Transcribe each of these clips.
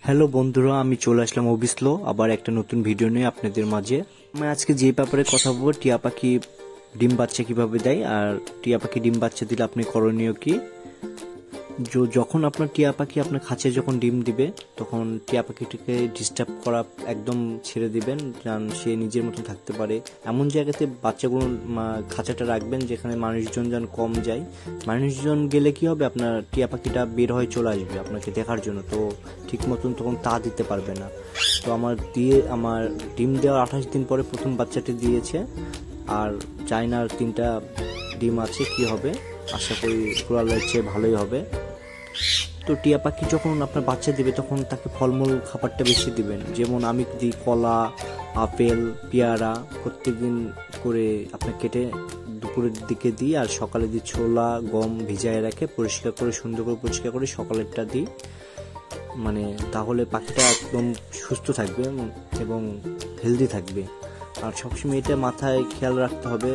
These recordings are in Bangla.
হ্যালো বন্ধুরা, আমি চলে আসলাম অবিস্লো আবার একটা নতুন ভিডিও নিয়ে আপনাদের মাঝে। আমি আজকে যে ব্যাপারে কথা বলবো, টিয়া পাখি ডিম বাচ্চা কিভাবে দেয় আর টিয়া পাখি ডিম বাচ্চা দিলে আপনি করণীয় কি। যখন আপনার টিয়া পাখি আপনার খাঁচায় যখন ডিম দিবে তখন টিয়া পাখিটিকে ডিস্টার্ব করা একদম ছেড়ে দিবেন, যেন সে নিজের মতো থাকতে পারে। এমন জায়গাতে বাচ্চাগুলো খাঁচাটা রাখবেন যেখানে মানুষজন যেন কম যায়। মানুষজন গেলে কি হবে, আপনার টিয়া পাখিটা বের হয়ে চলে আসবে আপনাকে দেখার জন্য, তো ঠিক মতন তখন তা দিতে পারবে না। তো আমার ডিম দেওয়ার 28 দিন পরে প্রথম বাচ্চাটি দিয়েছে, আর চায়নার 3টা ডিম আছে। কি হবে আশা করি কুড়ালের চেয়ে ভালোই হবে। তো টিয়া পাখি যখন আপনার বাচ্চা দিবে তখন তাকে ফলমূল খাবারটা বেশি দিবেন, যেমন আমি দিই কলা, আপেল, পেয়ারা প্রত্যেকদিন করে আপনার কেটে দুপুরের দিকে দিই, আর সকালে দিই ছোলা গম ভিজায় রাখে সুন্দর করে পরিষ্কার করে সকালেরটা দিই। তাহলে পাখিটা একদম সুস্থ থাকবে এবং হেলদি থাকবে। আর সবসময় এটা মাথায় খেয়াল রাখতে হবে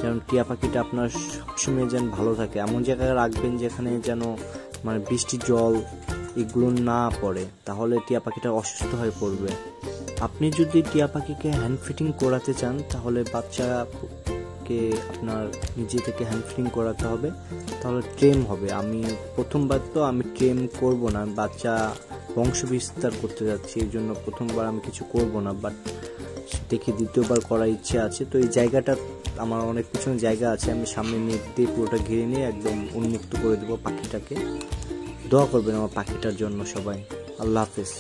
যেন টিয়া পাখিটা আপনার সবসময় যেন ভালো থাকে। এমন জায়গায় রাখবেন যেখানে যেন বৃষ্টির জল এগুলো না পড়ে, তাহলে টিয়া পাখিটা অসুস্থ হয়ে পড়বে। আপনি যদি টিয়া পাখিকে হ্যান্ড ফিটিং করাতে চান তাহলে বাচ্চাকে আপনার নিজে থেকে হ্যান্ড ফিটিং করাতে হবে, তাহলে ট্রেম হবে। আমি প্রথমবার তো আমি ট্রেম করব না, বাচ্চা বংশ বিস্তার করতে যাচ্ছি, এই জন্য প্রথমবার আমি কিছু করব না, বাট দেখি দ্বিতীয়বার করার ইচ্ছে আছে। তো এই জায়গাটা আমার অনেক পিছনে জায়গা আছে, আমি সামনে নেট দিয়ে পুরোটা ঘিরে নিয়ে একদম উন্মুক্ত করে দেবো পাখিটাকে। দোয়া করবেন আমার পাখিটার জন্য সবাই। আল্লাহ হাফেজ।